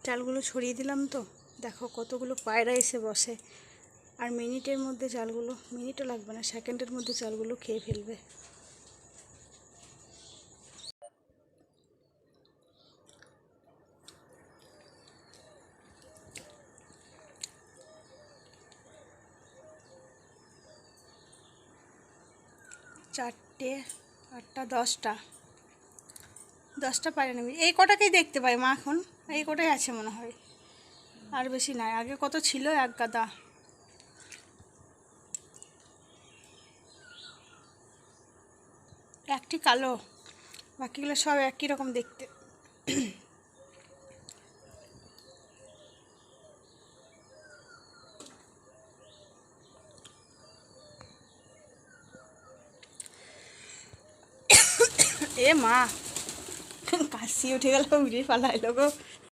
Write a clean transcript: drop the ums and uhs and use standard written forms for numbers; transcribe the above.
চালগুলো ছড়িয়ে দিলাম তো, দেখো কতগুলো পায়রা এসে বসে। আর মিনিটের মধ্যে চালগুলো, মিনিটও লাগবে না, সেকেন্ডের মধ্যে চালগুলো খেয়ে ফেলবে। চারটে, আটটা, 10টা পায়রা নেবে। এই কটাকেই দেখতে পাই মা এখন, এই কটাই আছে মনে হয়, আর বেশি নাই। আগে কত ছিল, এক গাদা। একটি কালো, বাকিগুলো সব একই রকম দেখতে। এ মা, কাশি উঠে গেল, উড়ে পালাইলো গো।